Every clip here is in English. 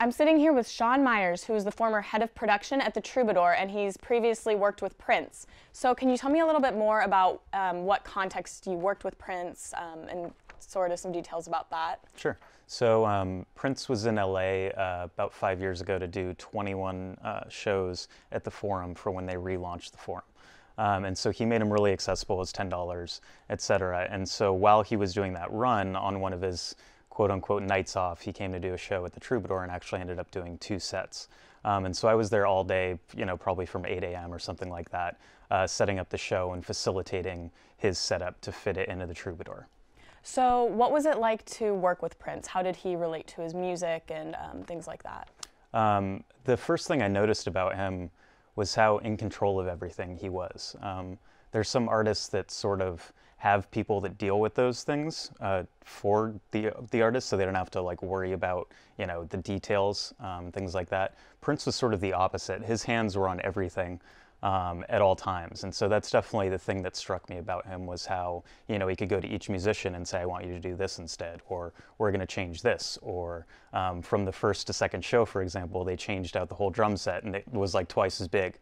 I'm sitting here with Sean Myers, who is the former head of production at the Troubadour, and he's previously worked with Prince. So can you tell me a little bit more about what context you worked with Prince and sort of some details about that? Sure. So Prince was in LA about 5 years ago to do 21 shows at the Forum for when they relaunched the Forum. And so he made them really accessible as $10, et cetera. And so while he was doing that run on one of his quote unquote nights off, he came to do a show at the Troubadour and actually ended up doing 2 sets. And so I was there all day, probably from 8 a.m. or something like that, setting up the show and facilitating his setup to fit it into the Troubadour. So what was it like to work with Prince? How did he relate to his music and things like that? The first thing I noticed about him was how in control of everything he was. There's some artists that sort of have people that deal with those things for the artist, so they don't have to like worry about the details, things like that. Prince was sort of the opposite. His hands were on everything at all times, and so that's definitely the thing that struck me about him, was how he could go to each musician and say, I want you to do this instead, or we're going to change this, or from the first to second show, for example, they changed out the whole drum set and it was like twice as big.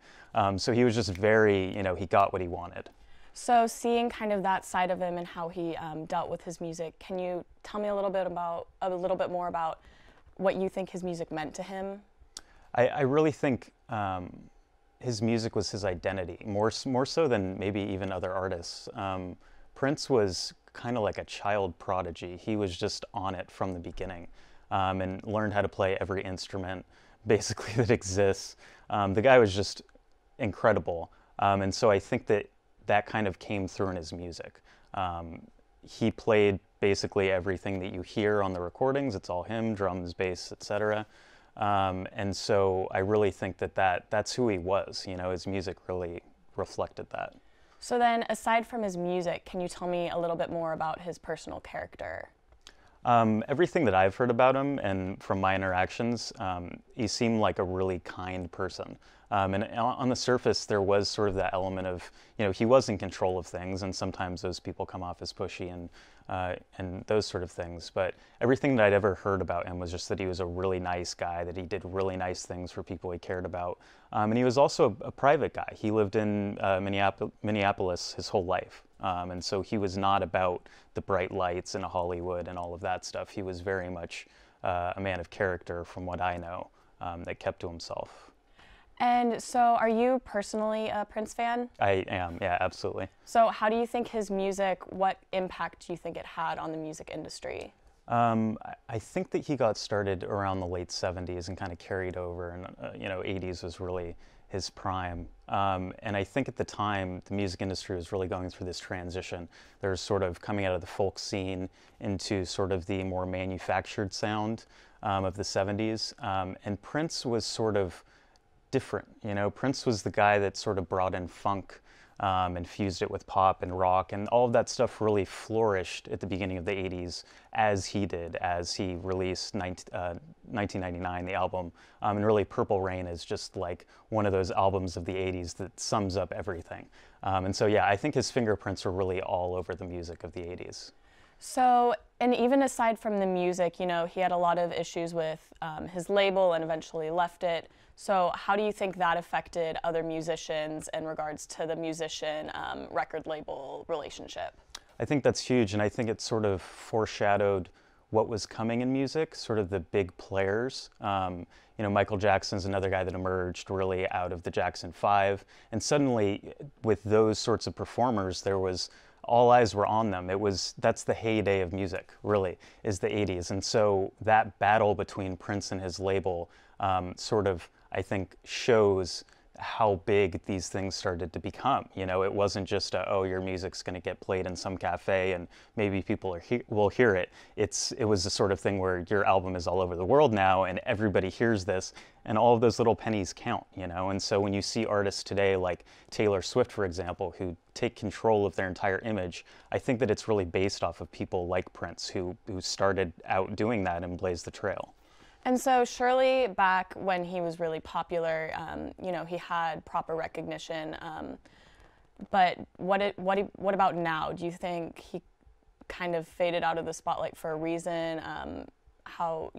So he was just very, he got what he wanted. So seeing kind of that side of him and how he dealt with his music, can you tell me a little bit more about what you think his music meant to him? I really think his music was his identity, more so than maybe even other artists. Prince was kind of like a child prodigy. He was just on it from the beginning and learned how to play every instrument basically that exists. The guy was just incredible. And so I think that kind of came through in his music. He played basically everything that you hear on the recordings. It's all him, drums, bass, etc. And so I really think that's who he was. His music really reflected that. So then, aside from his music, can you tell me a little bit more about his personal character? Everything that I've heard about him and from my interactions, he seemed like a really kind person. And on the surface, there was sort of that element of, he was in control of things, and sometimes those people come off as pushy and those sort of things. But everything that I'd ever heard about him was just that he was a really nice guy, that he did really nice things for people he cared about. And he was also a private guy. He lived in Minneapolis his whole life. And so he was not about the bright lights in Hollywood and all of that stuff. He was very much a man of character, from what I know, that kept to himself. And so are you personally a Prince fan? I am, yeah, absolutely. So how do you think his music, what impact do you think it had on the music industry? I think that he got started around the late 70s and kind of carried over, and 80s was really his prime. And I think at the time, the music industry was really going through this transition. There was sort of coming out of the folk scene into sort of the more manufactured sound of the 70s. And Prince was sort of different. Prince was the guy that sort of brought in funk and fused it with pop and rock, and all of that stuff really flourished at the beginning of the 80s as he released 1999, the album. And really Purple Rain is just like one of those albums of the 80s that sums up everything. And so yeah, I think his fingerprints are really all over the music of the 80s. So, and even aside from the music, he had a lot of issues with his label and eventually left it. So how do you think that affected other musicians in regards to the musician record label relationship? I think that's huge, and I think it sort of foreshadowed what was coming in music, sort of the big players. Michael Jackson's another guy that emerged really out of the Jackson 5, and suddenly with those sorts of performers, all eyes were on them. That's the heyday of music, really, is the 80s. And so that battle between Prince and his label sort of, I think, shows how big these things started to become. It wasn't just oh, your music's going to get played in some cafe and maybe people will hear it. It was the sort of thing where your album is all over the world now and everybody hears this, and all of those little pennies count, And so when you see artists today like Taylor Swift, for example, who take control of their entire image, I think that it's really based off of people like Prince who started out doing that and blazed the trail. And so surely back when he was really popular, he had proper recognition. But what about now? Do you think he kind of faded out of the spotlight for a reason? how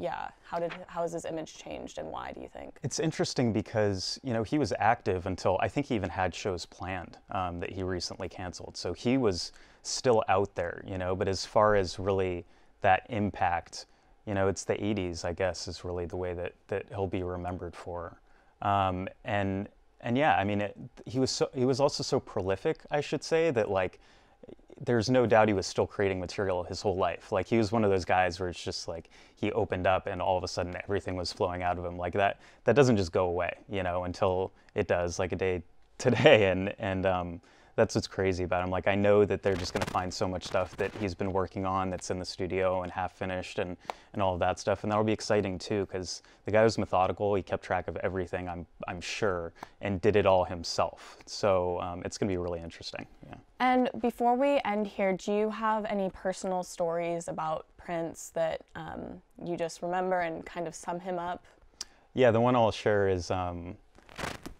has his image changed, and why do you think? It's interesting because, you know, he was active until, I think he even had shows planned that he recently canceled. So he was still out there, you know, but as far as really that impact, you know, it's the 80s, I guess, is really the way that he'll be remembered for. And yeah, I mean, he was also so prolific, I should say, that like, there's no doubt he was still creating material his whole life. Like, he was one of those guys where it's just like he opened up and all of a sudden everything was flowing out of him. Like that doesn't just go away, you know, until it does, like a day today. And that's what's crazy about him. Like, I know that they're just going to find so much stuff that he's been working on that's in the studio and half finished and all of that stuff. And that'll be exciting too, because the guy was methodical. He kept track of everything, I'm sure, and did it all himself. So it's going to be really interesting. Yeah. And before we end here, do you have any personal stories about Prince that you just remember and kind of sum him up? Yeah, the one I'll share is,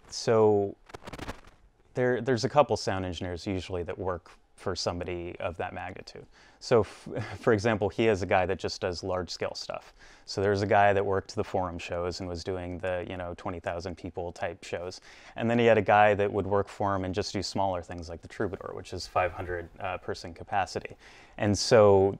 so there's a couple sound engineers usually that work for somebody of that magnitude. So for example, he has a guy that just does large scale stuff. So there's a guy that worked the Forum shows and was doing the, you know, 20,000 people type shows. And then he had a guy that would work for him and just do smaller things like the Troubadour, which is 500 person capacity. And so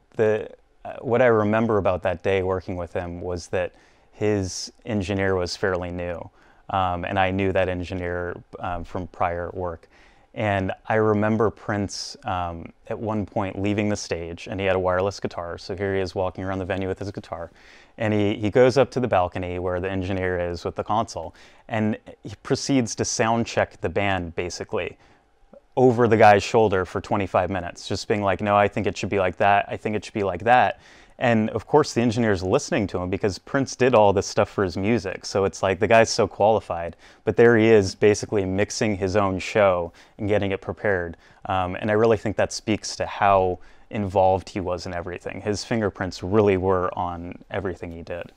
what I remember about that day working with him was that his engineer was fairly new. And I knew that engineer from prior work. And I remember Prince at one point leaving the stage, and he had a wireless guitar. So here he is walking around the venue with his guitar. And he goes up to the balcony where the engineer is with the console, and he proceeds to sound check the band basically over the guy's shoulder for 25 minutes, just being like, no, I think it should be like that. I think it should be like that. And of course the engineer's listening to him because Prince did all this stuff for his music. So it's like the guy's so qualified, but there he is basically mixing his own show and getting it prepared. And I really think that speaks to how involved he was in everything. His fingerprints really were on everything he did.